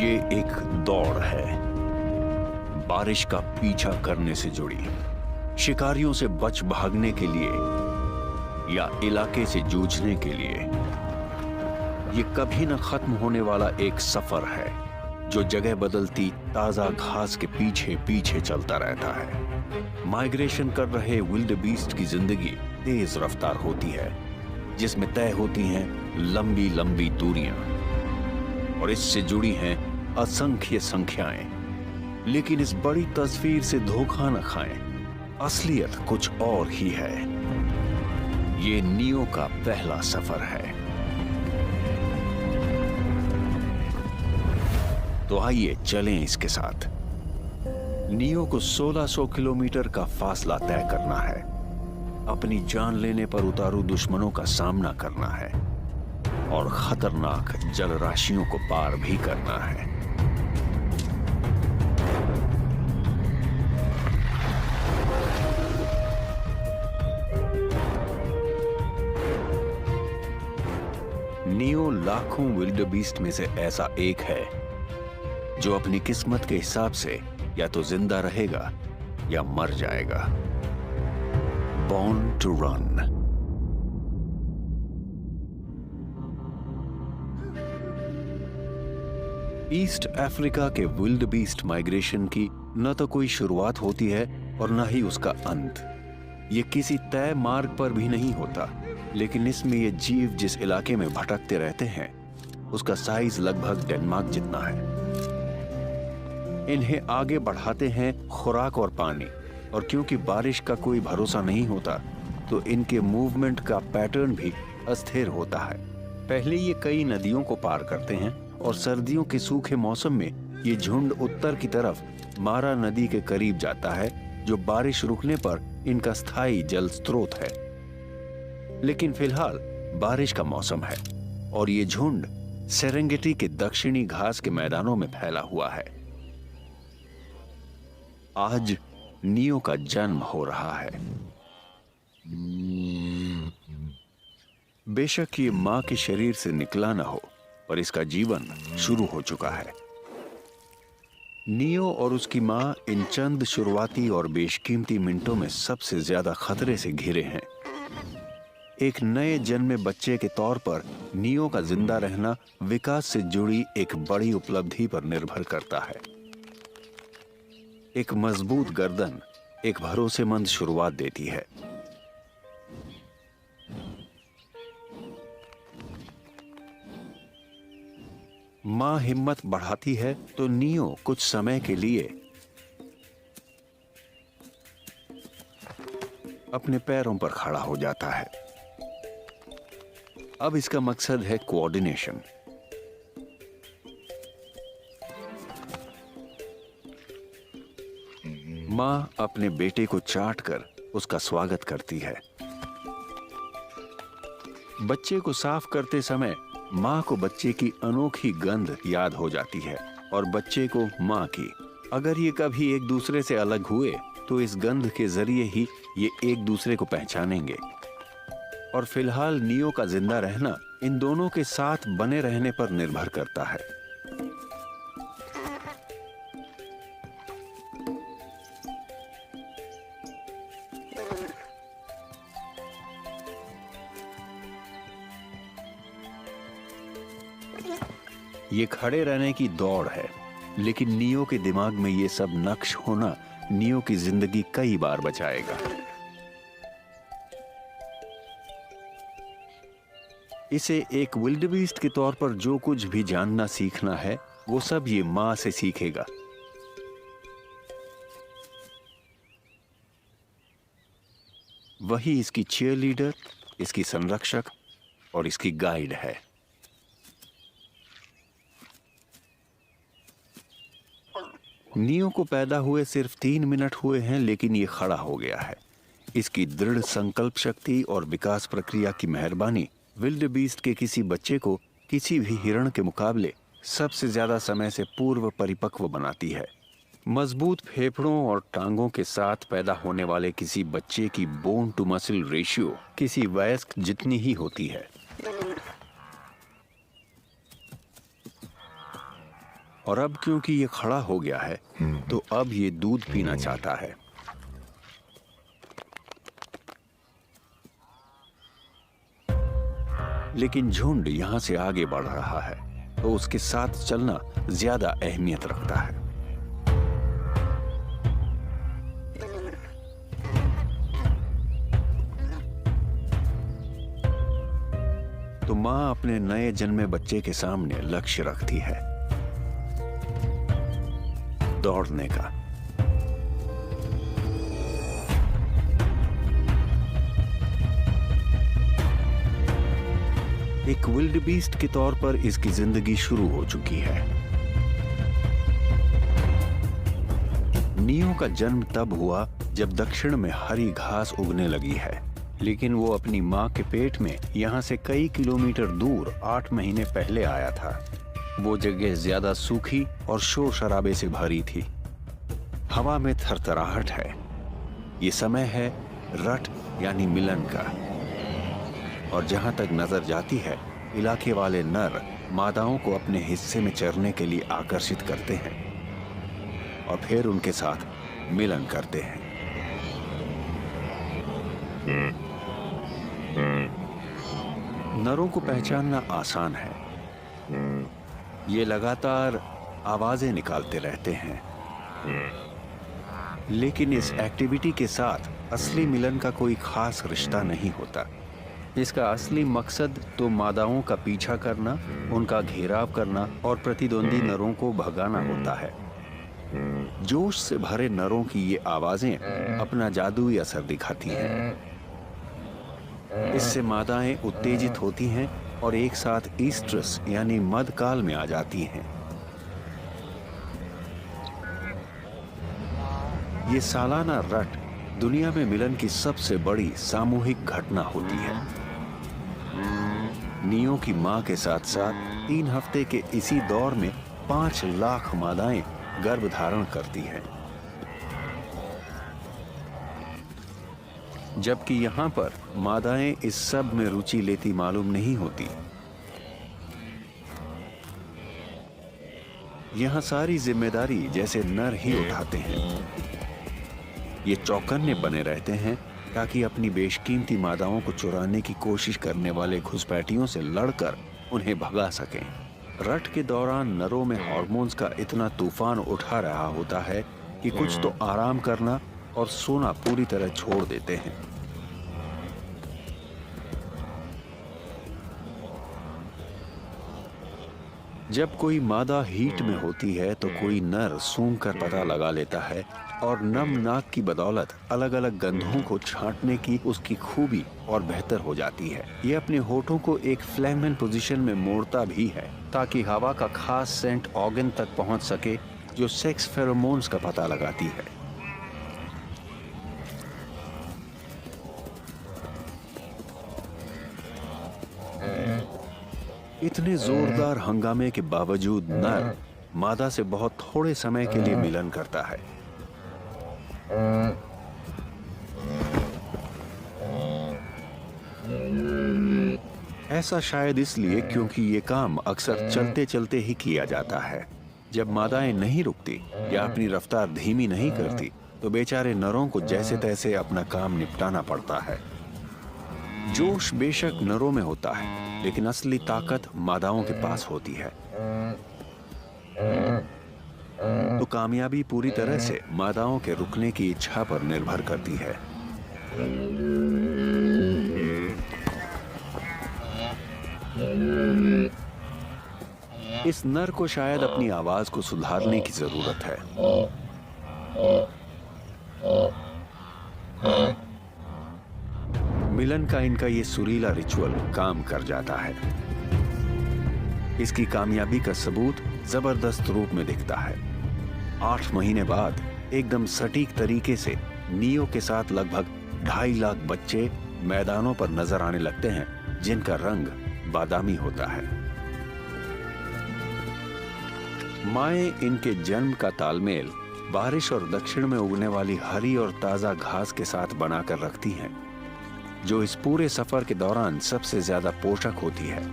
ये एक दौड़ है, बारिश का पीछा करने से जुड़ी, शिकारियों से बच भागने के लिए या इलाके से जूझने के लिए। ये कभी न खत्म होने वाला एक सफर है जो जगह बदलती ताजा घास के पीछे पीछे चलता रहता है। माइग्रेशन कर रहे विल्डबीस्ट की जिंदगी तेज रफ्तार होती है, जिसमें तय होती हैं लंबी लंबी दूरियां और इससे जुड़ी हैं असंख्य संख्याएं। लेकिन इस बड़ी तस्वीर से धोखा न खाएं, असलियत कुछ और ही है। ये नियो का पहला सफर है। तो आइए चलें इसके साथ। नियो को 1600 किलोमीटर का फासला तय करना है, अपनी जान लेने पर उतारू दुश्मनों का सामना करना है और खतरनाक जलराशियों को पार भी करना है। नियो लाखों विल्डबीस्ट में से ऐसा एक है जो अपनी किस्मत के हिसाब से या तो जिंदा रहेगा या मर जाएगा। Born to run. East Africa के विल्डबीस्ट माइग्रेशन की न तो कोई शुरुआत होती है और न ही उसका अंत। ये किसी तय मार्ग पर भी नहीं होता, लेकिन इसमें ये जीव जिस इलाके में भटकते रहते हैं उसका साइज लगभग डेनमार्क जितना है। इन्हें आगे बढ़ाते हैं खुराक और पानी, और क्योंकि बारिश का कोई भरोसा नहीं होता तो इनके मूवमेंट का पैटर्न भी अस्थिर होता है। पहले ये कई नदियों को पार करते हैं और सर्दियों के सूखे मौसम में ये झुंड उत्तर की तरफ मारा नदी के करीब जाता है, जो बारिश रुकने पर इनका स्थायी जल स्रोत है। लेकिन फिलहाल बारिश का मौसम है और ये झुंड सेरेंगेटी के दक्षिणी घास के मैदानों में फैला हुआ है। आज नियो का जन्म हो रहा है। बेशक ये मां के शरीर से निकला न हो, पर इसका जीवन शुरू हो चुका है। नियो और उसकी मां इन चंद शुरुआती और बेशकीमती मिनटों में सबसे ज्यादा खतरे से घिरे हैं। एक नए जन्मे बच्चे के तौर पर नियो का जिंदा रहना विकास से जुड़ी एक बड़ी उपलब्धि पर निर्भर करता है। एक मजबूत गर्दन एक भरोसेमंद शुरुआत देती है। मां हिम्मत बढ़ाती है तो नियो कुछ समय के लिए अपने पैरों पर खड़ा हो जाता है। अब इसका मकसद है कोऑर्डिनेशन। मां अपने बेटे को चाटकर उसका स्वागत करती है। बच्चे को साफ करते समय मां को बच्चे की अनोखी गंध याद हो जाती है और बच्चे को मां की। अगर ये कभी एक दूसरे से अलग हुए तो इस गंध के जरिए ही ये एक दूसरे को पहचानेंगे। और फिलहाल नियो का जिंदा रहना इन दोनों के साथ बने रहने पर निर्भर करता है। ये खड़े रहने की दौड़ है, लेकिन नियो के दिमाग में ये सब नक्श होना नियो की जिंदगी कई बार बचाएगा। इसे एक विल्डबीस्ट के तौर पर जो कुछ भी जानना सीखना है वो सब ये मां से सीखेगा। वही इसकी चीयरलीडर, इसकी संरक्षक और इसकी गाइड है। नियो को पैदा हुए सिर्फ 3 मिनट हुए हैं, लेकिन ये खड़ा हो गया है। इसकी दृढ़ संकल्प शक्ति और विकास प्रक्रिया की मेहरबानी विल्डबीस्ट के किसी बच्चे को किसी भी हिरण के मुकाबले सबसे ज्यादा समय से पूर्व परिपक्व बनाती है। मजबूत फेफड़ों और टांगों के साथ पैदा होने वाले किसी बच्चे की बोन टू मसल रेशियो किसी वयस्क जितनी ही होती है। और अब क्योंकि ये खड़ा हो गया है तो अब ये दूध पीना चाहता है। लेकिन झुंड यहां से आगे बढ़ रहा है तो उसके साथ चलना ज्यादा अहमियत रखता है। तो मां अपने नए जन्मे बच्चे के सामने लक्ष्य रखती है, दौड़ने का। एक विल्डबीस्ट के तौर पर इसकी जिंदगी शुरू हो चुकी है। नियो का जन्म तब हुआ जब दक्षिण में हरी घास उगने लगी है, लेकिन वो अपनी मां के पेट में यहां से कई किलोमीटर दूर 8 महीने पहले आया था। वो जगह ज्यादा सूखी और शोर शराबे से भरी थी। हवा में थरथराहट है। ये समय है रट यानी मिलन का। और जहां तक नजर जाती है, इलाके वाले नर मादाओं को अपने हिस्से में चरने के लिए आकर्षित करते हैं और फिर उनके साथ मिलन करते हैं। नरों को पहचानना आसान है। ये लगातार आवाजें निकालते रहते हैं, लेकिन इस एक्टिविटी के साथ असली मिलन का कोई खास रिश्ता नहीं होता। इसका असली मकसद तो मादाओं का पीछा करना, उनका घेराव करना और प्रतिद्वंदी नरों को भगाना होता है। जोश से भरे नरों की ये आवाजें अपना जादुई असर दिखाती हैं। इससे मादाएं उत्तेजित होती हैं और एक साथ ईस्ट्रस यानी मधकाल में आ जाती हैं। ये सालाना रट दुनिया में मिलन की सबसे बड़ी सामूहिक घटना होती है। नियो की मां के साथ साथ 3 हफ्ते के इसी दौर में 5 लाख मादाएं गर्भ धारण करती हैं। जबकि यहां पर मादाएं इस सब में रुचि लेती मालूम नहीं होती। यहां सारी जिम्मेदारी जैसे नर ही उठाते हैं। ये चौकन्ने बने रहते हैं ताकि अपनी बेशकीमती मादाओं को चुराने की कोशिश करने वाले घुसपैठियों से लड़कर उन्हें भगा सकें। रट के दौरान नरों में हार्मोन्स का इतना तूफान उठा रहा होता है कि कुछ तो आराम करना और सोना पूरी तरह छोड़ देते हैं। जब कोई मादा हीट में होती है तो कोई नर सूंघ कर पता लगा लेता है और नम नाक की बदौलत अलग अलग गंधों को छांटने की उसकी खूबी और बेहतर हो जाती है। ये अपने होठों को एक फ्लैमेन पोजीशन में मोड़ता भी है ताकि हवा का खास सेंट ऑर्गन तक पहुंच सके जो सेक्स फेरोमोन्स का पता लगाती है। इतने जोरदार हंगामे के बावजूद नर मादा से बहुत थोड़े समय के लिए मिलन करता है। ऐसा शायद इसलिए क्योंकि ये काम अक्सर चलते चलते ही किया जाता है। जब मादाएं नहीं रुकती या अपनी रफ्तार धीमी नहीं करती तो बेचारे नरों को जैसे तैसे अपना काम निपटाना पड़ता है। जोश बेशक नरों में होता है, लेकिन असली ताकत मादाओं के पास होती है। तो कामयाबी पूरी तरह से मादाओं के रुकने की इच्छा पर निर्भर करती है। इस नर को शायद अपनी आवाज को सुधारने की जरूरत है। मिलन का इनका ये सुरीला रिचुअल काम कर जाता है। इसकी कामयाबी का सबूत जबरदस्त रूप में दिखता है। 8 महीने बाद एकदम सटीक तरीके से नियो के साथ लगभग 2.5 लाख बच्चे मैदानों पर नजर आने लगते हैं, जिनका रंग बादामी होता है। माएं इनके जन्म का तालमेल बारिश और दक्षिण में उगने वाली हरी और ताजा घास के साथ बनाकर रखती हैं, जो इस पूरे सफर के दौरान सबसे ज्यादा पोषक होती है।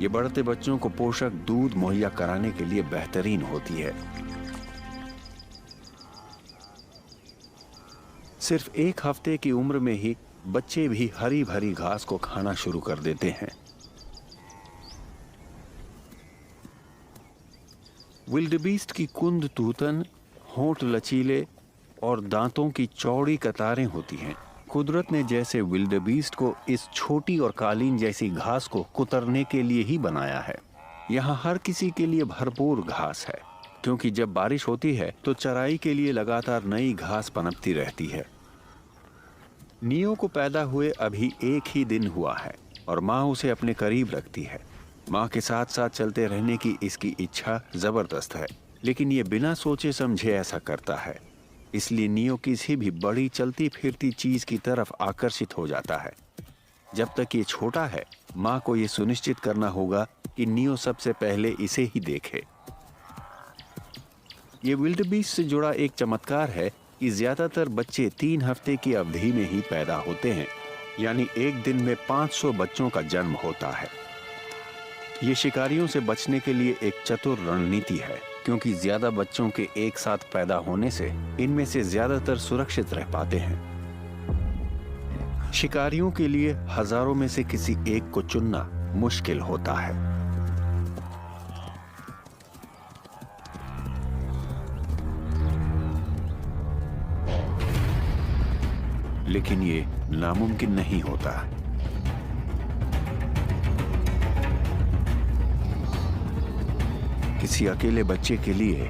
ये बढ़ते बच्चों को पोषक दूध मुहैया कराने के लिए बेहतरीन होती है। सिर्फ 1 हफ्ते की उम्र में ही बच्चे भी हरी भरी घास को खाना शुरू कर देते हैं। विल्डेबीस्ट की कुंद तूतन, होंठ लचीले और दांतों की चौड़ी कतारें होती हैं। कुदरत ने जैसे विल्डेबीस्ट को इस छोटी और कालीन जैसी घास को कुतरने के लिए ही बनाया है। यहाँ हर किसी के लिए भरपूर घास है, क्योंकि जब बारिश होती है तो चराई के लिए लगातार नई घास पनपती रहती है। नियो को पैदा हुए अभी 1 ही दिन हुआ है और माँ उसे अपने करीब रखती है। माँ के साथ साथ चलते रहने की इसकी इच्छा जबरदस्त है, लेकिन ये बिना सोचे समझे ऐसा करता है। इसलिए नियो किसी भी बड़ी चलती फिरती चीज की तरफ आकर्षित हो जाता है। जब तक ये छोटा है, माँ को ये सुनिश्चित करना होगा कि नियो सबसे पहले इसे ही देखे। ये विल्डेबीस्ट से जुड़ा एक चमत्कार है कि ज्यादातर बच्चे 3 हफ्ते की अवधि में ही पैदा होते हैं, यानी एक दिन में 500 बच्चों का जन्म होता है। ये शिकारियों से बचने के लिए एक चतुर रणनीति है, क्योंकि ज्यादा बच्चों के एक साथ पैदा होने से इनमें से ज्यादातर सुरक्षित रह पाते हैं। शिकारियों के लिए हजारों में से किसी एक को चुनना मुश्किल होता है। लेकिन ये नामुमकिन नहीं होता। किसी अकेले बच्चे के लिए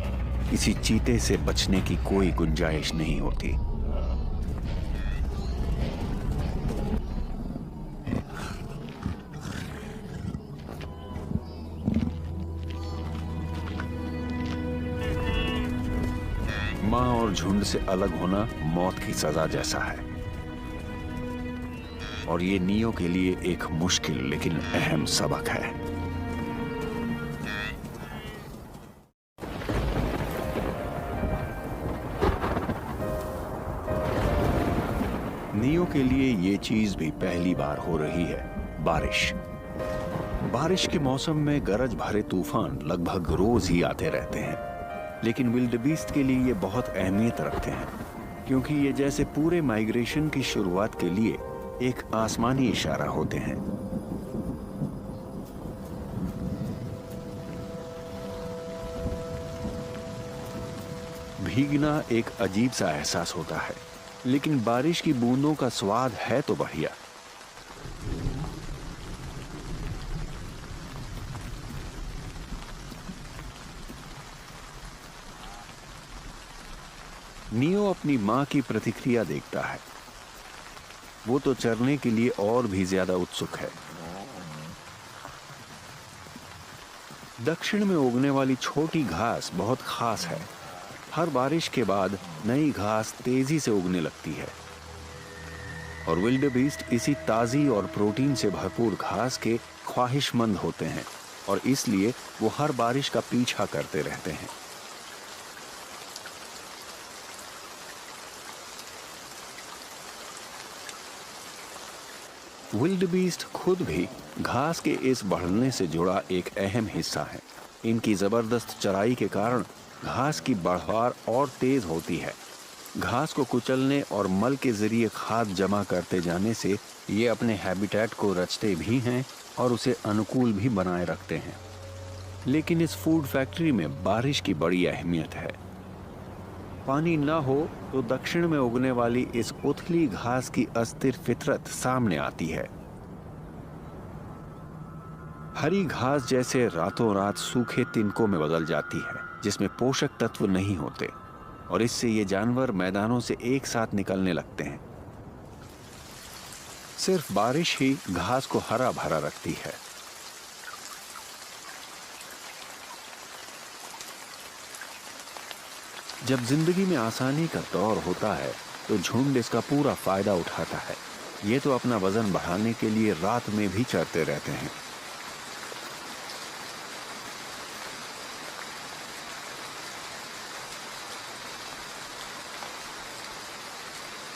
किसी चीते से बचने की कोई गुंजाइश नहीं होती। मां और झुंड से अलग होना मौत की सजा जैसा है, और ये नियो के लिए एक मुश्किल लेकिन अहम सबक है। नियो के लिए ये चीज भी पहली बार हो रही है, बारिश। बारिश के मौसम में गरज भरे तूफान लगभग रोज ही आते रहते हैं, लेकिन विल्डेबीस्ट के लिए ये बहुत अहमियत रखते हैं, क्योंकि ये जैसे पूरे माइग्रेशन की शुरुआत के लिए एक आसमानी इशारा होते हैं। भीगना एक अजीब सा एहसास होता है, लेकिन बारिश की बूंदों का स्वाद है तो बढ़िया। नियो अपनी मां की प्रतिक्रिया देखता है। वो तो चरने के लिए और भी ज्यादा उत्सुक है। दक्षिण में उगने वाली छोटी घास बहुत खास है। हर बारिश के बाद नई घास तेजी से उगने लगती है, और विल्डेबीस्ट इसी ताजी और प्रोटीन से भरपूर घास के ख्वाहिशमंद होते हैं, और इसलिए वो हर बारिश का पीछा करते रहते हैं। विल्डेबीस्ट खुद भी घास के इस बढ़ने से जुड़ा एक अहम हिस्सा है। इनकी जबरदस्त चराई के कारण घास की बढ़वार और तेज होती है। घास को कुचलने और मल के जरिए खाद जमा करते जाने से ये अपने हैबिटेट को रचते भी हैं और उसे अनुकूल भी बनाए रखते हैं। लेकिन इस फूड फैक्ट्री में बारिश की बड़ी अहमियत है। पानी ना हो तो दक्षिण में उगने वाली इस उथली घास की अस्थिर फितरत सामने आती है। हरी घास जैसे रातों रात सूखे तिनकों में बदल जाती है, जिसमें पोषक तत्व नहीं होते, और इससे ये जानवर मैदानों से एक साथ निकलने लगते हैं। सिर्फ बारिश ही घास को हरा भरा रखती है। जब जिंदगी में आसानी का दौर होता है तो झुंड इसका पूरा फायदा उठाता है। ये तो अपना वजन बढ़ाने के लिए रात में भी चरते रहते हैं।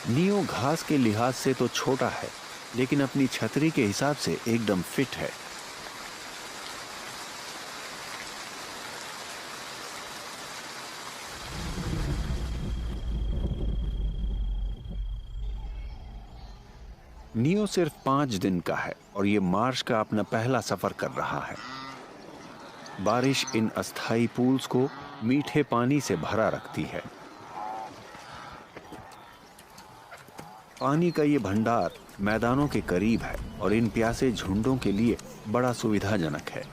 नियो घास के लिहाज से तो छोटा है, लेकिन अपनी छतरी के हिसाब से एकदम फिट है। नियो सिर्फ 5 दिन का है और ये मार्श का अपना पहला सफर कर रहा है। बारिश इन अस्थायी पूल्स को मीठे पानी से भरा रखती है। पानी का ये भंडार मैदानों के करीब है और इन प्यासे झुंडों के लिए बड़ा सुविधाजनक है।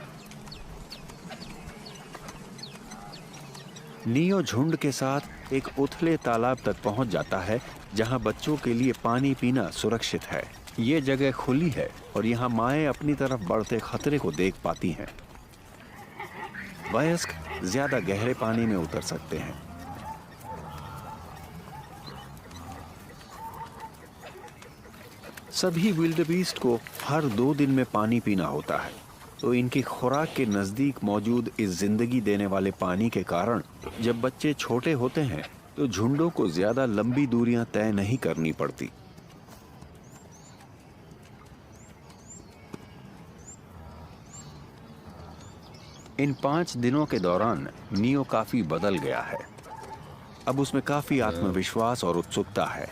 नियो झुंड के साथ एक उथले तालाब तक पहुंच जाता है जहां बच्चों के लिए पानी पीना सुरक्षित है। ये जगह खुली है और यहाँ माएं अपनी तरफ बढ़ते खतरे को देख पाती हैं। वयस्क ज्यादा गहरे पानी में उतर सकते हैं। सभी विल्डबीस्ट को हर 2 दिन में पानी पीना होता है, तो इनकी खुराक के नजदीक मौजूद इस जिंदगी देने वाले पानी के कारण जब बच्चे छोटे होते हैं तो झुंडों को ज्यादा लंबी दूरियां तय नहीं करनी पड़ती। इन 5 दिनों के दौरान नियो काफी बदल गया है। अब उसमें काफी आत्मविश्वास और उत्सुकता है।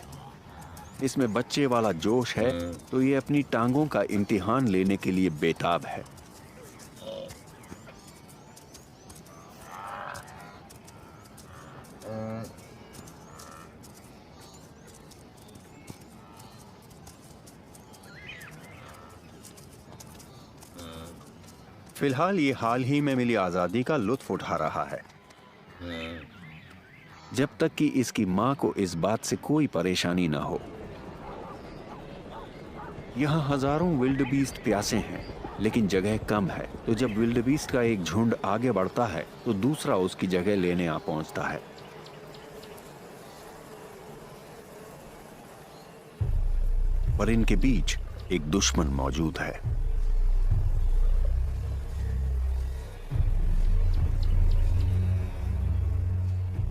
इसमें बच्चे वाला जोश है तो ये अपनी टांगों का इम्तिहान लेने के लिए बेताब है। फिलहाल ये हाल ही में मिली आजादी का लुत्फ उठा रहा है, जब तक कि इसकी मां को इस बात से कोई परेशानी ना हो। यहाँ हजारों विल्डबीस्ट प्यासे हैं, लेकिन जगह कम है, तो जब विल्डबीस्ट का एक झुंड आगे बढ़ता है तो दूसरा उसकी जगह लेने आ पहुंचता है। पर इनके बीच एक दुश्मन मौजूद है।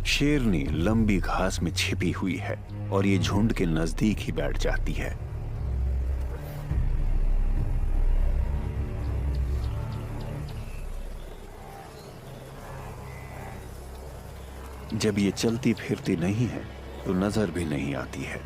शेरनी लंबी घास में छिपी हुई है और ये झुंड के नजदीक ही बैठ जाती है। जब ये चलती फिरती नहीं है तो नजर भी नहीं आती है।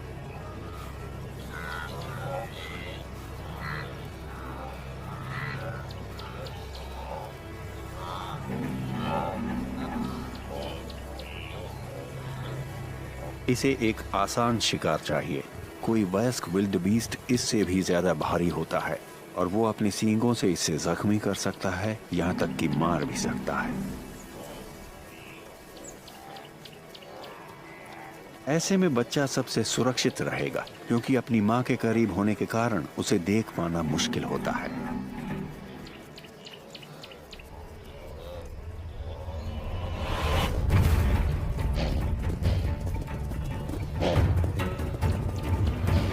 इसे एक आसान शिकार चाहिए। कोई वयस्क विल्डबीस्ट इससे भी ज्यादा भारी होता है और वो अपनी सींगों से इसे जख्मी कर सकता है, यहां तक कि मार भी सकता है। ऐसे में बच्चा सबसे सुरक्षित रहेगा क्योंकि अपनी मां के करीब होने के कारण उसे देख पाना मुश्किल होता है।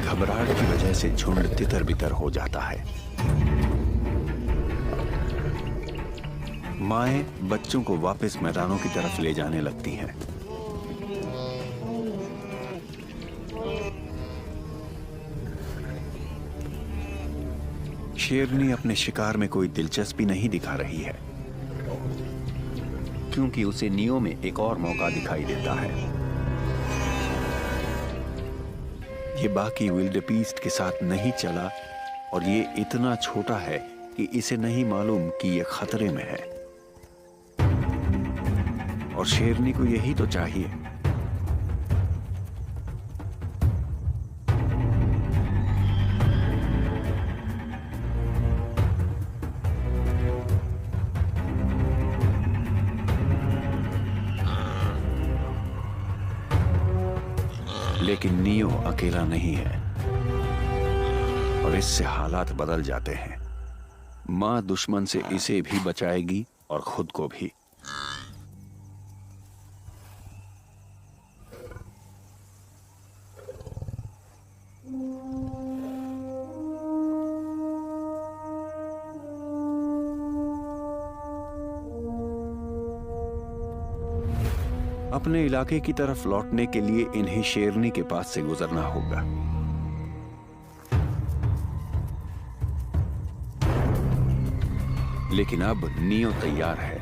घबराहट की वजह से झुंड तितर बितर हो जाता है। माएं बच्चों को वापस मैदानों की तरफ ले जाने लगती हैं। शेरनी अपने शिकार में कोई दिलचस्पी नहीं दिखा रही है क्योंकि उसे नियो में एक और मौका दिखाई देता है। ये बाकी विल्डबीस्ट के साथ नहीं चला और ये इतना छोटा है कि इसे नहीं मालूम कि ये खतरे में है और शेरनी को यही तो चाहिए। लेकिन नियो अकेला नहीं है और इससे हालात बदल जाते हैं। मां दुश्मन से इसे भी बचाएगी और खुद को भी। अपने इलाके की तरफ लौटने के लिए इन्हें शेरनी के पास से गुजरना होगा। लेकिन अब नियो तैयार है।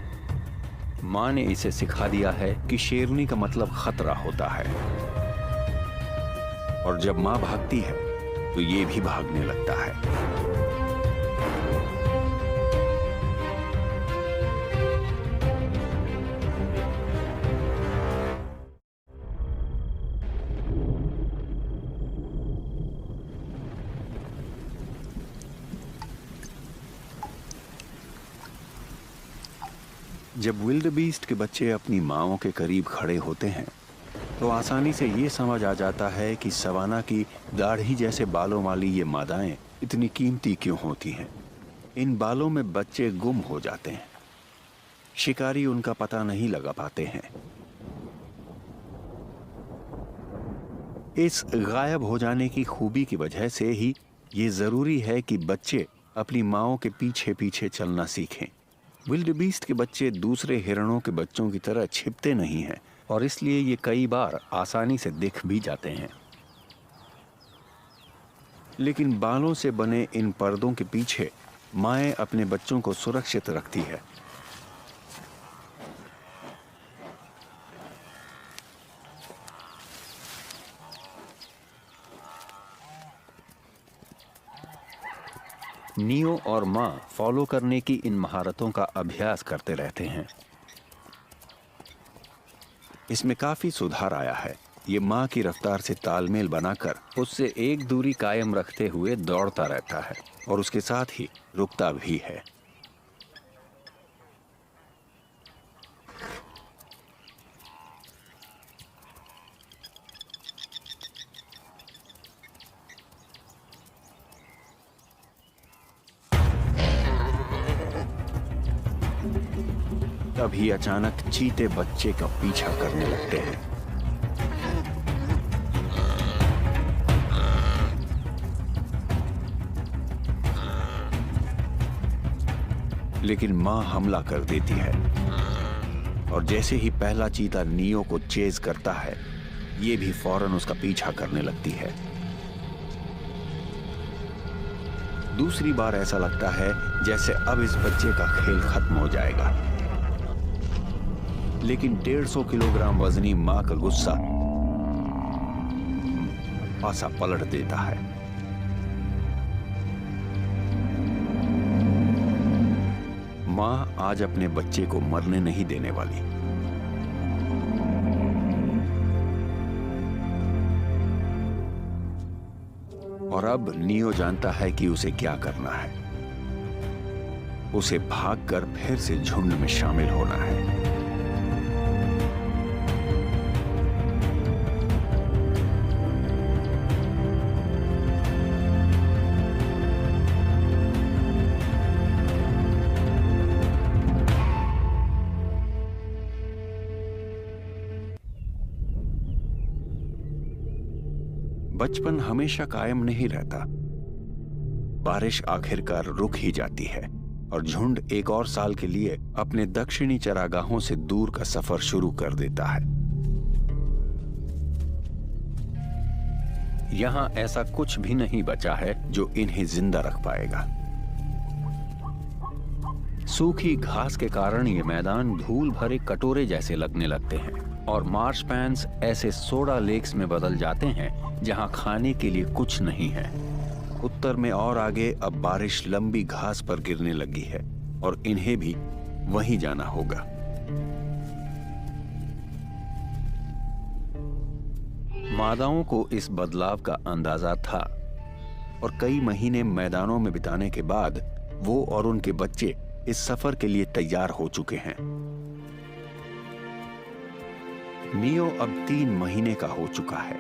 मां ने इसे सिखा दिया है कि शेरनी का मतलब खतरा होता है और जब मां भागती है तो ये भी भागने लगता है। जब विल्डबीस्ट के बच्चे अपनी माँओं के करीब खड़े होते हैं तो आसानी से ये समझ आ जाता है कि सवाना की दाढ़ी जैसे बालों वाली ये मादाएं इतनी कीमती क्यों होती हैं। इन बालों में बच्चे गुम हो जाते हैं, शिकारी उनका पता नहीं लगा पाते हैं। इस गायब हो जाने की खूबी की वजह से ही ये जरूरी है कि बच्चे अपनी माँओं के पीछे पीछे चलना सीखें। विल्डबीस्ट के बच्चे दूसरे हिरणों के बच्चों की तरह छिपते नहीं हैं और इसलिए ये कई बार आसानी से दिख भी जाते हैं। लेकिन बालों से बने इन पर्दों के पीछे माएँ अपने बच्चों को सुरक्षित रखती है। नियो और माँ फॉलो करने की इन महारतों का अभ्यास करते रहते हैं। इसमें काफी सुधार आया है। ये माँ की रफ्तार से तालमेल बनाकर उससे एक दूरी कायम रखते हुए दौड़ता रहता है और उसके साथ ही रुकता भी है। तभी अचानक चीते बच्चे का पीछा करने लगते हैं। लेकिन मां हमला कर देती है और जैसे ही पहला चीता नियो को चेज करता है, ये भी फौरन उसका पीछा करने लगती है। दूसरी बार ऐसा लगता है जैसे अब इस बच्चे का खेल खत्म हो जाएगा। लेकिन 150 किलोग्राम वजनी मां का गुस्सा पासा पलट देता है। मां आज अपने बच्चे को मरने नहीं देने वाली। और अब नियो जानता है कि उसे क्या करना है। उसे भागकर फिर से झुंड में शामिल होना है। बचपन हमेशा कायम नहीं रहता। बारिश आखिरकार रुक ही जाती है और झुंड एक और साल के लिए अपने दक्षिणी चरागाहों से दूर का सफर शुरू कर देता है। यहां ऐसा कुछ भी नहीं बचा है जो इन्हें जिंदा रख पाएगा। सूखी घास के कारण ये मैदान धूल भरे कटोरे जैसे लगने लगते हैं और मार्श पैन्स ऐसे सोडा लेक्स में बदल जाते हैं जहां खाने के लिए कुछ नहीं है। उत्तर में और आगे अब बारिश लंबी घास पर गिरने लगी है और इन्हें भी वहीं जाना होगा। मादाओं को इस बदलाव का अंदाजा था और कई महीने मैदानों में बिताने के बाद वो और उनके बच्चे इस सफर के लिए तैयार हो चुके हैं। नियो अब 3 महीने का हो चुका है।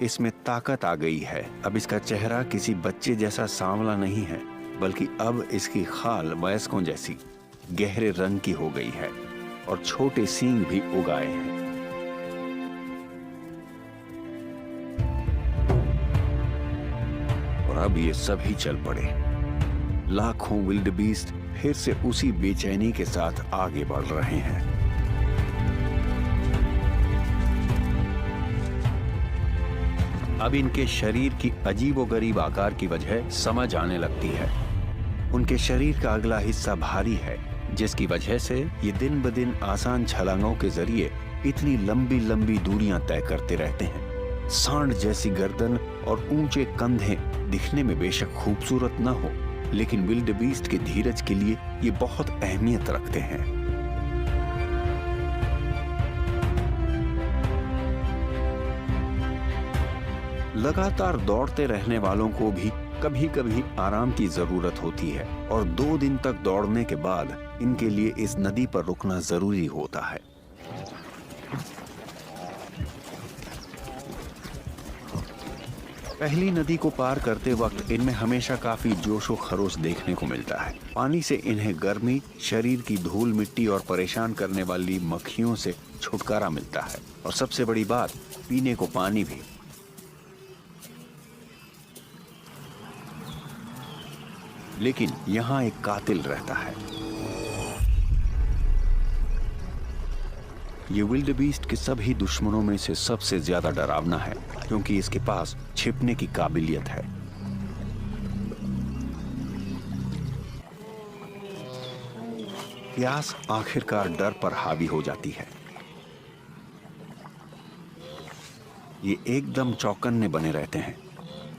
इसमें ताकत आ गई है। अब इसका चेहरा किसी बच्चे जैसा सांवला नहीं है, बल्कि अब इसकी खाल वयस्कों जैसी गहरे रंग की हो गई है और छोटे सींग भी उगाए हैं। और अब ये सभी चल पड़े। लाखों विल्डबीस्ट फिर से उसी बेचैनी के साथ आगे बढ़ रहे हैं। अब इनके शरीर की अजीबोगरीब आकार की वजह समझ आने लगती है। उनके शरीर का अगला हिस्सा भारी है, जिसकी वजह से ये दिन ब दिन आसान छलांगों के जरिए इतनी लंबी लंबी दूरियां तय करते रहते हैं। सांड जैसी गर्दन और ऊंचे कंधे दिखने में बेशक खूबसूरत ना हो, लेकिन विल्डेबीस्ट के धीरज के लिए ये बहुत अहमियत रखते हैं। लगातार दौड़ते रहने वालों को भी कभी कभी आराम की जरूरत होती है, और 2 दिन तक दौड़ने के बाद इनके लिए इस नदी पर रुकना जरूरी होता है। पहली नदी को पार करते वक्त इनमें हमेशा काफी जोशो खरोश देखने को मिलता है। पानी से इन्हें गर्मी, शरीर की धूल मिट्टी और परेशान करने वाली मक्खियों से छुटकारा मिलता है, और सबसे बड़ी बात, पीने को पानी भी। लेकिन यहाँ एक कातिल रहता है। ये विल्डेबीस्ट के सभी दुश्मनों में से सबसे ज्यादा डरावना है, क्योंकि इसके पास छिपने की काबिलियत है। प्यास आखिरकार डर पर हावी हो जाती है। ये एकदम चौकन्ने बने रहते हैं।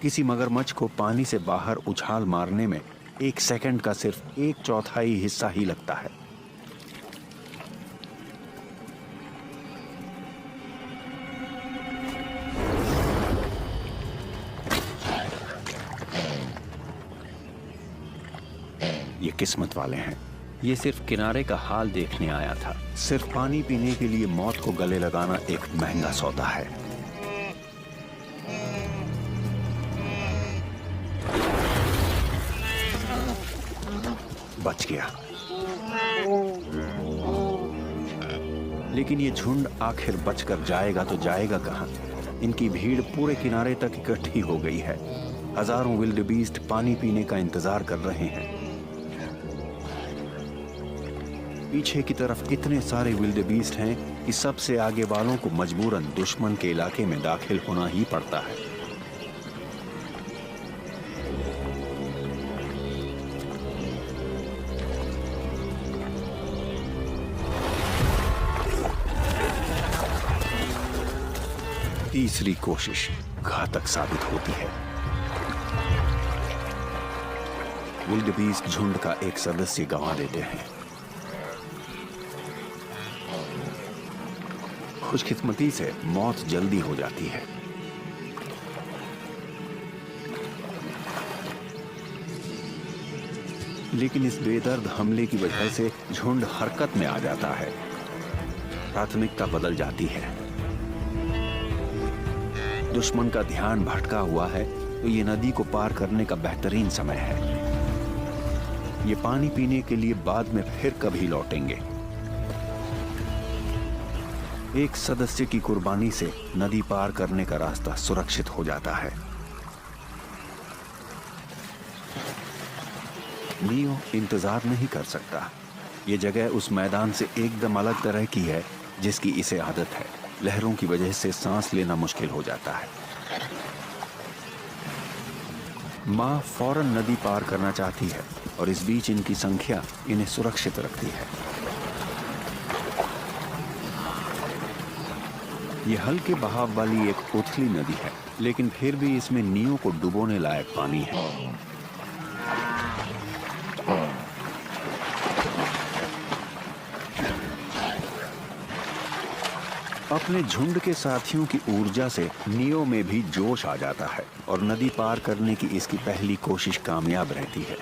किसी मगरमच्छ को पानी से बाहर उछाल मारने में 1 सेकंड का सिर्फ 1/4 हिस्सा ही लगता है। ये किस्मत वाले हैं। ये सिर्फ किनारे का हाल देखने आया था। सिर्फ पानी पीने के लिए मौत को गले लगाना एक महंगा सौदा है। बच गया। लेकिन ये झुंड आखिर बचकर जाएगा तो जाएगा कहां? इनकी भीड़ पूरे किनारे तक इकट्ठी हो गई है। हजारों विल्डेबीस्ट पानी पीने का इंतजार कर रहे हैं। पीछे की तरफ इतने सारे विल्डेबीस्ट हैं कि सबसे आगे वालों को मजबूरन दुश्मन के इलाके में दाखिल होना ही पड़ता है। तीसरी कोशिश घातक साबित होती है। विल्डेबीस्ट झुंड का एक सदस्य गंवा देते हैं। खुशकिस्मती से मौत जल्दी हो जाती है। लेकिन इस बेदर्द हमले की वजह से झुंड हरकत में आ जाता है। प्राथमिकता बदल जाती है। दुश्मन का ध्यान भटका हुआ है, तो ये नदी को पार करने का बेहतरीन समय है। ये पानी पीने के लिए बाद में फिर कभी लौटेंगे। एक सदस्य की कुर्बानी से नदी पार करने का रास्ता सुरक्षित हो जाता है। नियो इंतजार नहीं कर सकता। ये जगह उस मैदान से एकदम अलग तरह की है जिसकी इसे आदत है। लहरों की वजह से सांस लेना मुश्किल हो जाता है। माँ फौरन नदी पार करना चाहती है, और इस बीच इनकी संख्या इन्हें सुरक्षित रखती है। ये हल्के बहाव वाली एक उथली नदी है, लेकिन फिर भी इसमें नियो को डुबोने लायक पानी है। अपने झुंड के साथियों की ऊर्जा से नियो में भी जोश आ जाता है, और नदी पार करने की इसकी पहली कोशिश कामयाब रहती है।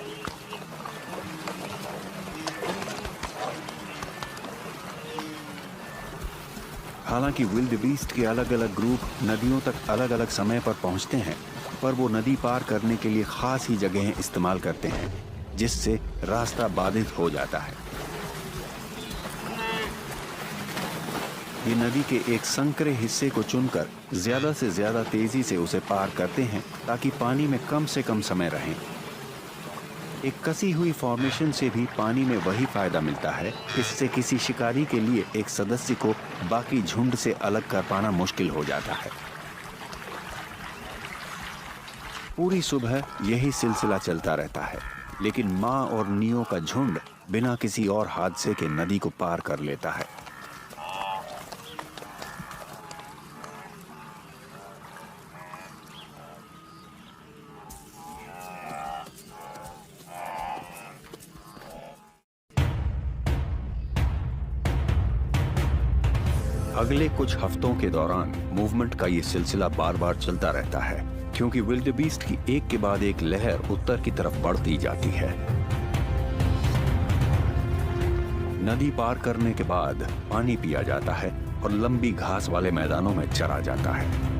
हालांकि विल्डेबीस्ट के अलग अलग ग्रुप नदियों तक अलग अलग समय पर पहुंचते हैं, पर वो नदी पार करने के लिए खास ही जगहें इस्तेमाल करते हैं, जिससे रास्ता बाधित हो जाता है। ये नदी के एक संकरे हिस्से को चुनकर ज्यादा से ज्यादा तेजी से उसे पार करते हैं, ताकि पानी में कम से कम समय रहें। एक कसी हुई फॉर्मेशन से भी पानी में वही फायदा मिलता है। इससे किसी शिकारी के लिए एक सदस्य को बाकी झुंड से अलग कर पाना मुश्किल हो जाता है। पूरी सुबह यही सिलसिला चलता रहता है, लेकिन माँ और नियो का झुंड बिना किसी और हादसे के नदी को पार कर लेता है। अगले कुछ हफ्तों के दौरान मूवमेंट का ये सिलसिला बार बार चलता रहता है, क्योंकि विल्डेबीस्ट की एक के बाद एक लहर उत्तर की तरफ बढ़ती जाती है। नदी पार करने के बाद पानी पिया जाता है और लंबी घास वाले मैदानों में चरा जाता है।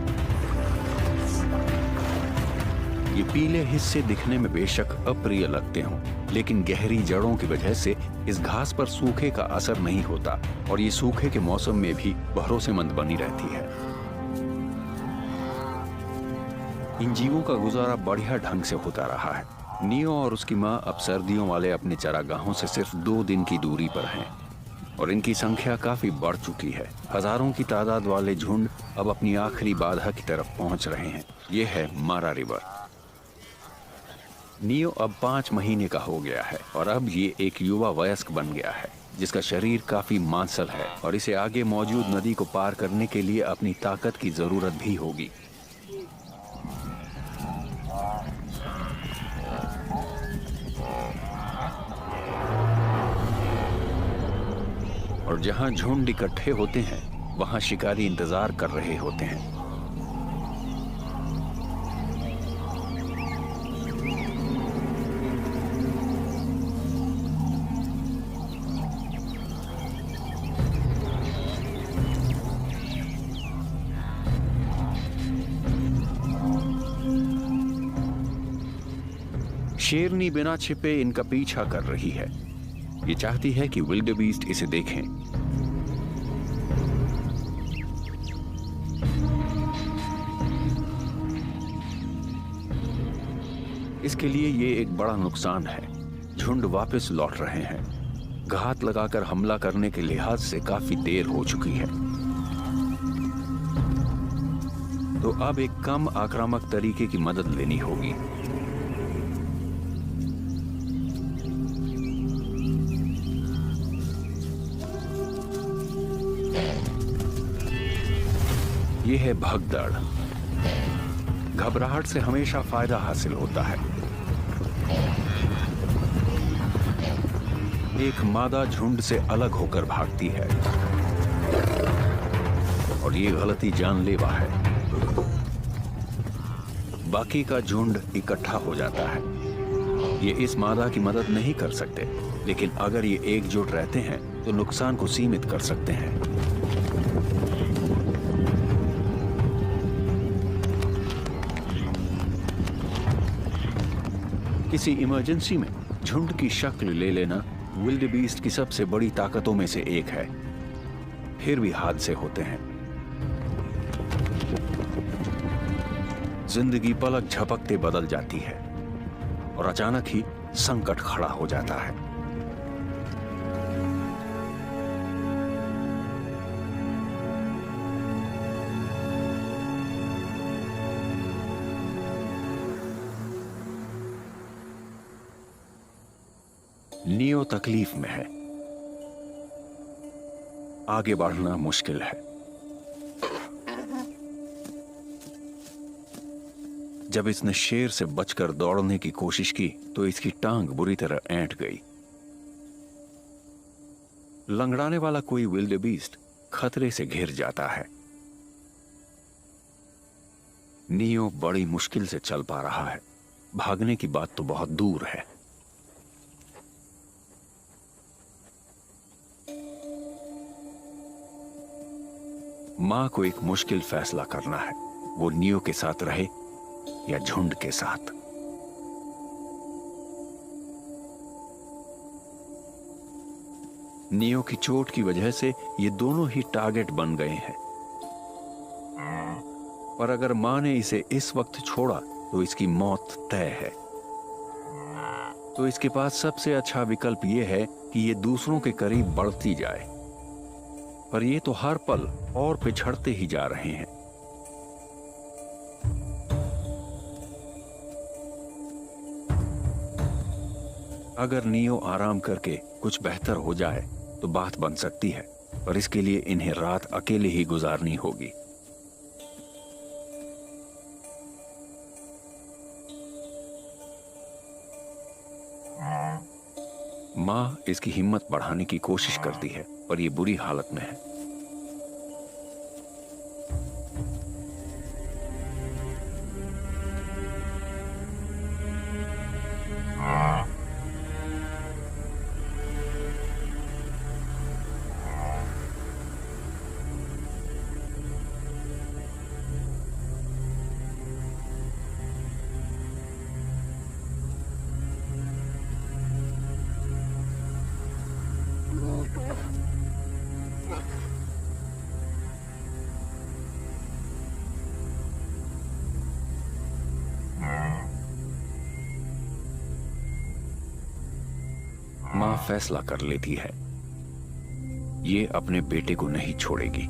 ये पीले हिस्से दिखने में बेशक अप्रिय लगते हों, लेकिन गहरी जड़ों की वजह से इस घास पर सूखे का असर नहीं होता और ये सूखे के मौसम में भी भरोसेमंद बनी रहती है। इन जीवों का गुजारा बढ़िया ढंग से होता रहा है। नियो और उसकी माँ अब सर्दियों वाले अपने चरागाहों से सिर्फ 2 दिन की दूरी पर हैं और इनकी संख्या काफी बढ़ चुकी है। हजारों की तादाद वाले झुंड अब अपनी आखिरी बाधा की तरफ पहुंच रहे हैं। ये है मारा रिवर। नियो अब 5 महीने का हो गया है और अब ये एक युवा वयस्क बन गया है, जिसका शरीर काफी मांसल है और इसे आगे मौजूद नदी को पार करने के लिए अपनी ताकत की जरूरत भी होगी। और जहां झुंड इकट्ठे होते हैं, वहां शिकारी इंतजार कर रहे होते हैं। शेरनी बिना छिपे इनका पीछा कर रही है। ये चाहती है कि विल्डेबीस्ट इसे देखें। इसके लिए ये एक बड़ा नुकसान है। झुंड वापस लौट रहे हैं। घात लगाकर हमला करने के लिहाज से काफी देर हो चुकी है। तो अब एक कम आक्रामक तरीके की मदद लेनी होगी। यह है भगदड़। घबराहट से हमेशा फायदा हासिल होता है। एक मादा झुंड से अलग होकर भागती है और ये गलती जानलेवा है। बाकी का झुंड इकट्ठा हो जाता है। ये इस मादा की मदद नहीं कर सकते, लेकिन अगर ये एकजुट रहते हैं तो नुकसान को सीमित कर सकते हैं। किसी इमरजेंसी में झुंड की शक्ल ले लेना विल्डेबीस्ट की सबसे बड़ी ताकतों में से एक है। फिर भी हादसे होते हैं। जिंदगी पलक झपकते बदल जाती है और अचानक ही संकट खड़ा हो जाता है। नियो तकलीफ में है। आगे बढ़ना मुश्किल है। जब इसने शेर से बचकर दौड़ने की कोशिश की तो इसकी टांग बुरी तरह ऐंठ गई। लंगड़ाने वाला कोई विल्डेबीस्ट खतरे से घिर जाता है। नियो बड़ी मुश्किल से चल पा रहा है। भागने की बात तो बहुत दूर है। मां को एक मुश्किल फैसला करना है। वो नियो के साथ रहे या झुंड के साथ। नियो की चोट की वजह से ये दोनों ही टारगेट बन गए हैं। पर अगर मां ने इसे इस वक्त छोड़ा तो इसकी मौत तय है। तो इसके पास सबसे अच्छा विकल्प यह है कि ये दूसरों के करीब बढ़ती जाए। पर ये तो हर पल और पिछड़ते ही जा रहे हैं। अगर नियो आराम करके कुछ बेहतर हो जाए तो बात बन सकती है, पर इसके लिए इन्हें रात अकेले ही गुजारनी होगी। मां इसकी हिम्मत बढ़ाने की कोशिश करती है, पर यह बुरी हालत में है। माँ फैसला कर लेती है, ये अपने बेटे को नहीं छोड़ेगी।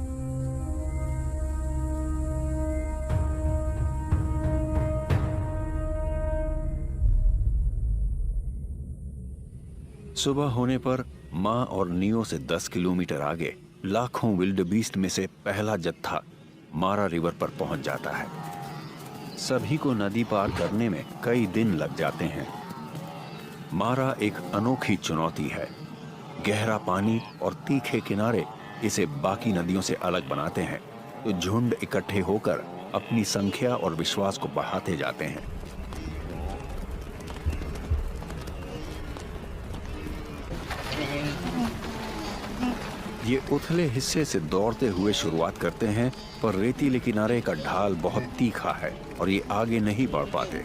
सुबह होने पर माँ और नियो से 10 किलोमीटर आगे लाखों विल्डबीस्ट में से पहला जत्था मारा रिवर पर पहुंच जाता है। सभी को नदी पार करने में कई दिन लग जाते हैं। मारा एक अनोखी चुनौती है। गहरा पानी और तीखे किनारे इसे बाकी नदियों से अलग बनाते हैं, तो झुंड इकट्ठे होकर अपनी संख्या और विश्वास को बढ़ाते जाते हैं। ये उथले हिस्से से दौड़ते हुए शुरुआत करते हैं, पर रेतीले किनारे का ढाल बहुत तीखा है और ये आगे नहीं बढ़ पाते,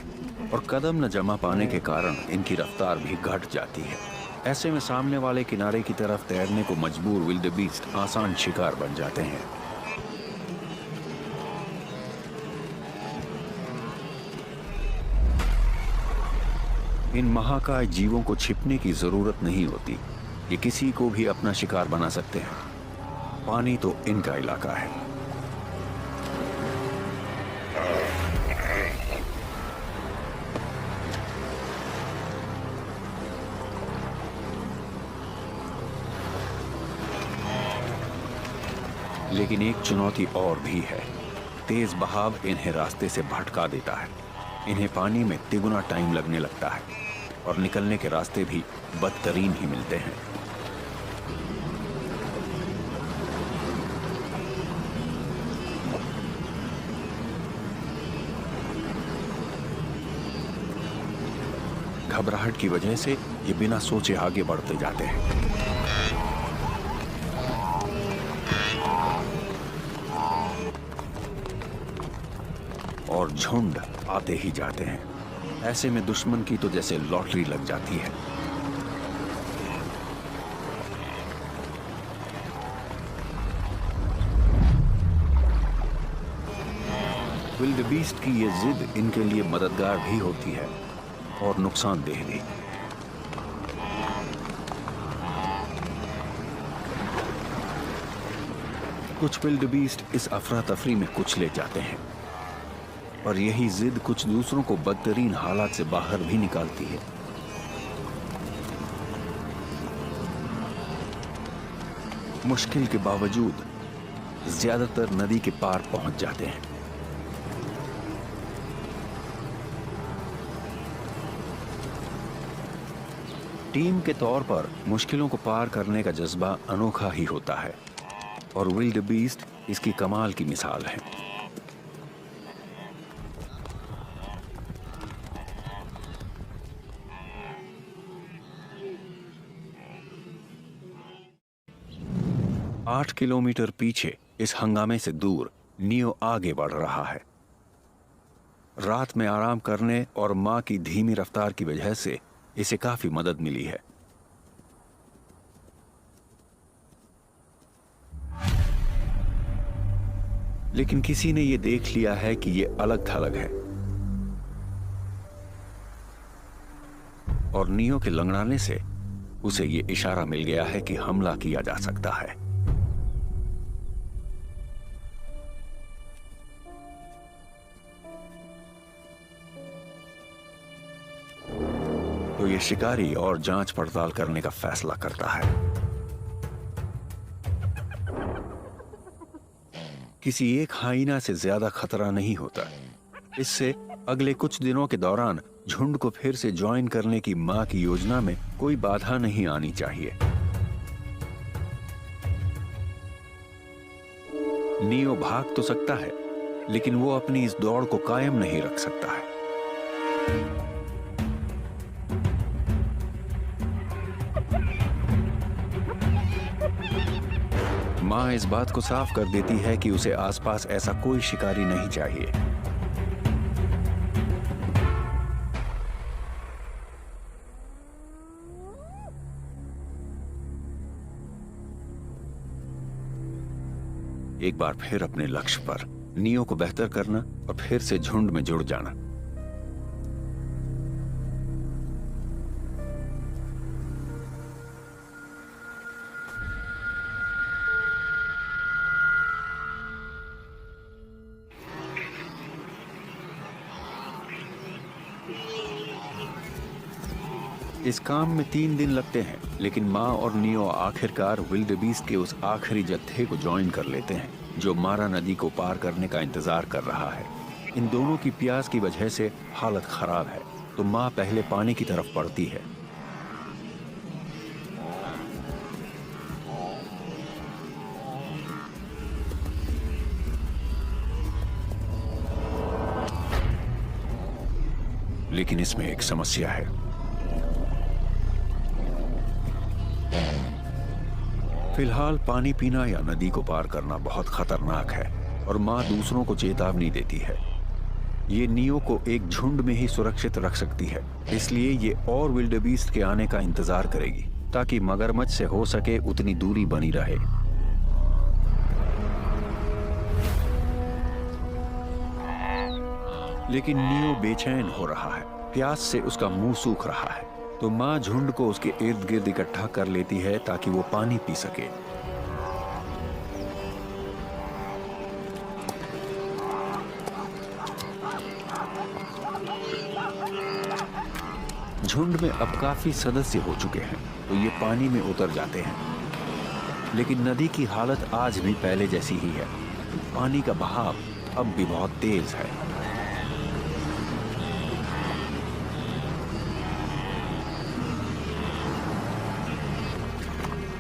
और कदम न जमा पाने के कारण इनकी रफ्तार भी घट जाती है। ऐसे में सामने वाले किनारे की तरफ तैरने को मजबूर विल्डबीस्ट आसान शिकार बन जाते हैं। इन महाकाय जीवों को छिपने की जरूरत नहीं होती, ये किसी को भी अपना शिकार बना सकते हैं। पानी तो इनका इलाका है। लेकिन एक चुनौती और भी है। तेज बहाव इन्हें रास्ते से भटका देता है। इन्हें पानी में तिगुना टाइम लगने लगता है और निकलने के रास्ते भी बदतरीन ही मिलते हैं। घबराहट की वजह से ये बिना सोचे आगे बढ़ते जाते हैं। और झुंड आते ही जाते हैं। ऐसे में दुश्मन की तो जैसे लॉटरी लग जाती है। विल्डबीस्ट की ये जिद इनके लिए मददगार भी होती है और नुकसानदेह भी। कुछ विल्डबीस्ट इस अफरा तफरी में कुचले जाते हैं, और यही जिद कुछ दूसरों को बदतरीन हालात से बाहर भी निकालती है। मुश्किल के बावजूद ज्यादातर नदी के पार पहुंच जाते हैं। टीम के तौर पर मुश्किलों को पार करने का जज्बा अनोखा ही होता है, और विल्डबीस्ट इसकी कमाल की मिसाल है। आठ किलोमीटर पीछे इस हंगामे से दूर नियो आगे बढ़ रहा है। रात में आराम करने और मां की धीमी रफ्तार की वजह से इसे काफी मदद मिली है। लेकिन किसी ने यह देख लिया है कि यह अलग थलग है, और नियो के लंगड़ाने से उसे यह इशारा मिल गया है कि हमला किया जा सकता है। तो यह शिकारी और जांच पड़ताल करने का फैसला करता है। किसी एक हाइना से ज्यादा खतरा नहीं होता। इससे अगले कुछ दिनों के दौरान झुंड को फिर से ज्वाइन करने की मां की योजना में कोई बाधा नहीं आनी चाहिए। नियो भाग तो सकता है, लेकिन वो अपनी इस दौड़ को कायम नहीं रख सकता है। मां इस बात को साफ कर देती है कि उसे आसपास ऐसा कोई शिकारी नहीं चाहिए। एक बार फिर अपने लक्ष्य पर, नियो को बेहतर करना और फिर से झुंड में जुड़ जाना। इस काम में 3 दिन लगते हैं, लेकिन माँ और नियो आखिरकार विल्डेबीस्ट के उस आखिरी जत्थे को ज्वाइन कर लेते हैं जो मारा नदी को पार करने का इंतजार कर रहा है। इन दोनों की प्यास की वजह से हालत खराब है, तो माँ पहले पानी की तरफ बढ़ती है। लेकिन इसमें एक समस्या है। फिलहाल पानी पीना या नदी को पार करना बहुत खतरनाक है और माँ दूसरों को चेतावनी देती है। ये नियो को एक झुंड में ही सुरक्षित रख सकती है, इसलिए ये और विल्डेबीस्ट के आने का इंतजार करेगी ताकि मगरमच्छ से हो सके उतनी दूरी बनी रहे। लेकिन नियो बेचैन हो रहा है, प्यास से उसका मुंह सूख रहा है, तो माँ झुंड को उसके इर्द गिर्द इकट्ठा कर लेती है ताकि वो पानी पी सके। झुंड में अब काफी सदस्य हो चुके हैं, तो ये पानी में उतर जाते हैं। लेकिन नदी की हालत आज भी पहले जैसी ही है। पानी का बहाव अब भी बहुत तेज है।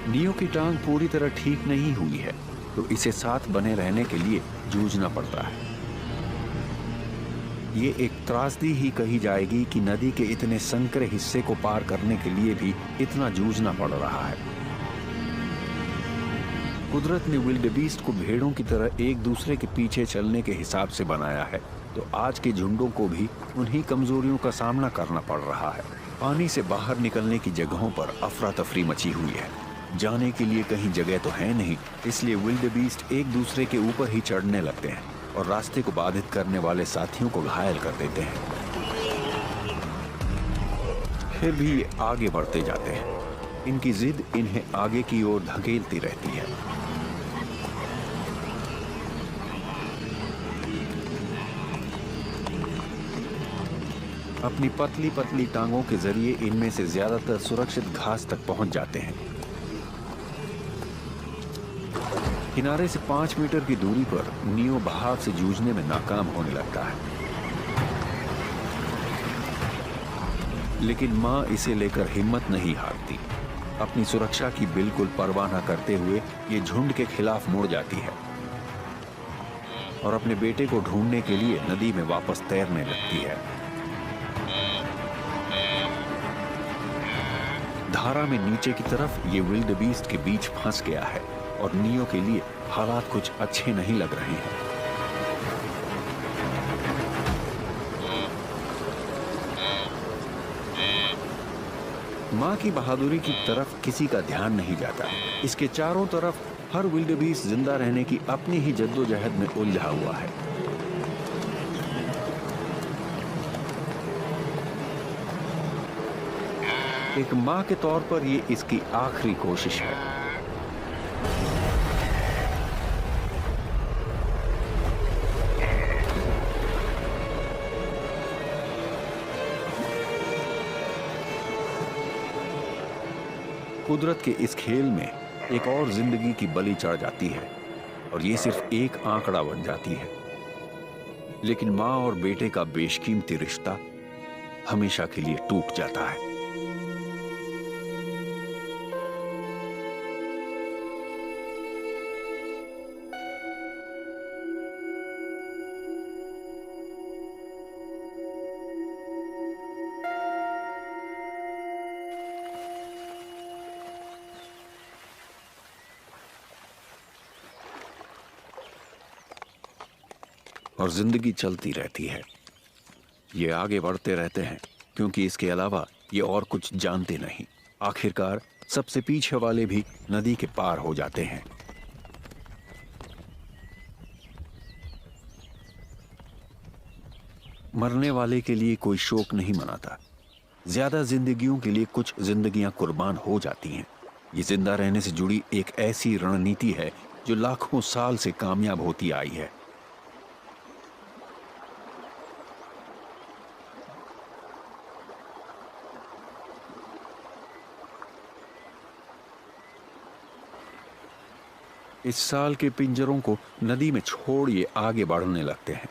नियो की टांग पूरी तरह ठीक नहीं हुई है, तो इसे साथ बने रहने के लिए जूझना पड़ता है। ये एक त्रासदी ही कही जाएगी कि नदी के इतने संकरे हिस्से को पार करने के लिए भी इतना जूझना पड़ रहा है। कुदरत ने विल्डेबीस्ट को भेड़ों की तरह एक दूसरे के पीछे चलने के हिसाब से बनाया है, तो आज के झुंडों को भी उन्हीं कमजोरियों का सामना करना पड़ रहा है। पानी से बाहर निकलने की जगहों पर अफरा तफरी मची हुई है। जाने के लिए कहीं जगह तो है नहीं, इसलिए विल्डेबीस्ट एक दूसरे के ऊपर ही चढ़ने लगते हैं और रास्ते को बाधित करने वाले साथियों को घायल कर देते हैं। फिर भी ये आगे बढ़ते जाते हैं। इनकी जिद इन्हें आगे की ओर धकेलती रहती है। अपनी पतली पतली टांगों के जरिए इनमें से ज्यादातर सुरक्षित घास तक पहुंच जाते हैं। किनारे से 5 मीटर की दूरी पर नियो बहाव से जूझने में नाकाम होने लगता है, लेकिन माँ इसे लेकर हिम्मत नहीं हारती। अपनी सुरक्षा की बिल्कुल परवाह न करते हुए ये झुंड के खिलाफ मुड़ जाती है और अपने बेटे को ढूंढने के लिए नदी में वापस तैरने लगती है। धारा में नीचे की तरफ ये विल्डेबीस्ट के बीच फंस गया है और नियो के लिए हालात कुछ अच्छे नहीं लग रहे हैं। माँ की बहादुरी की तरफ किसी का ध्यान नहीं जाता। इसके चारों तरफ हर विल्डेबीस्ट जिंदा रहने की अपनी ही जद्दोजहद में उलझा हुआ है। एक माँ के तौर पर ये इसकी आखिरी कोशिश है। कुदरत के इस खेल में एक और जिंदगी की बलि चढ़ जाती है और ये सिर्फ एक आंकड़ा बन जाती है। लेकिन माँ और बेटे का बेशकीमती रिश्ता हमेशा के लिए टूट जाता है। और जिंदगी चलती रहती है। ये आगे बढ़ते रहते हैं क्योंकि इसके अलावा ये और कुछ जानते नहीं। आखिरकार सबसे पीछे वाले भी नदी के पार हो जाते हैं। मरने वाले के लिए कोई शोक नहीं मनाता। ज्यादा जिंदगियों के लिए कुछ जिंदगियां कुर्बान हो जाती हैं। ये जिंदा रहने से जुड़ी एक ऐसी रणनीति है जो लाखों साल से कामयाब होती आई है। इस साल के पिंजरों को नदी में छोड़ ये आगे बढ़ने लगते हैं।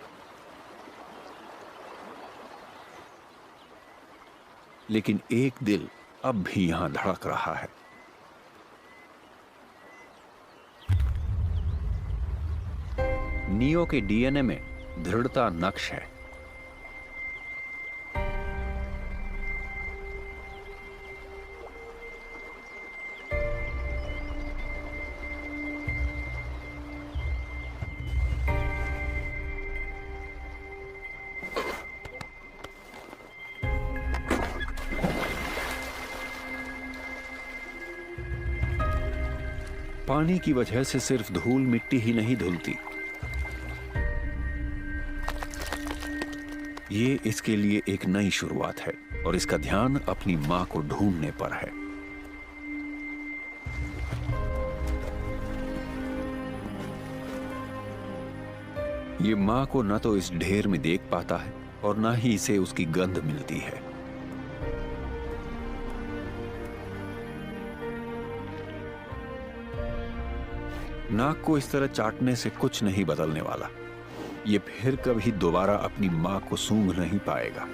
लेकिन एक दिल अब भी यहां धड़क रहा है। नियो के डीएनए में दृढ़ता नक्श है। पानी की वजह से सिर्फ धूल मिट्टी ही नहीं धुलती, ये इसके लिए एक नई शुरुआत है और इसका ध्यान अपनी मां को ढूंढने पर है। ये मां को न तो इस ढेर में देख पाता है और न ही इसे उसकी गंध मिलती है। नाक को इस तरह चाटने से कुछ नहीं बदलने वाला। ये फिर कभी दोबारा अपनी मां को सूंघ नहीं पाएगा।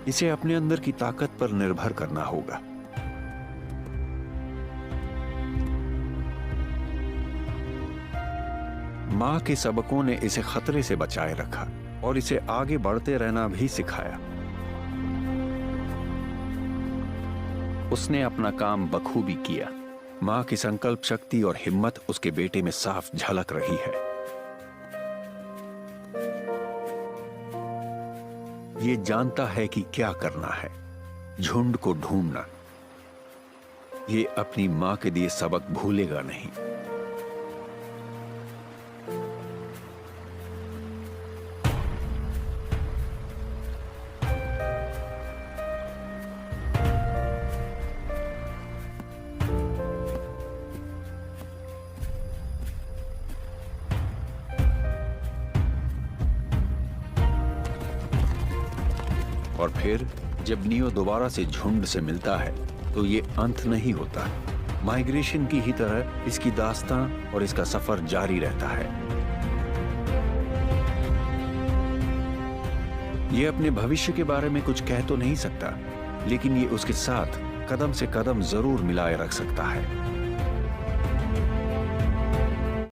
इसे अपने अंदर की ताकत पर निर्भर करना होगा। मां के सबकों ने इसे खतरे से बचाए रखा और इसे आगे बढ़ते रहना भी सिखाया। उसने अपना काम बखूबी किया। मां की संकल्प शक्ति और हिम्मत उसके बेटे में साफ झलक रही है। ये जानता है कि क्या करना है, झुंड को ढूंढना। ये अपनी मां के दिए सबक भूलेगा नहीं। और फिर जब नियो दोबारा से झुंड से मिलता है तो ये अंत नहीं होता। माइग्रेशन की ही तरह इसकी दास्तां और इसका सफर जारी रहता है। ये अपने भविष्य के बारे में कुछ कह तो नहीं सकता, लेकिन ये उसके साथ कदम से कदम जरूर मिलाए रख सकता है।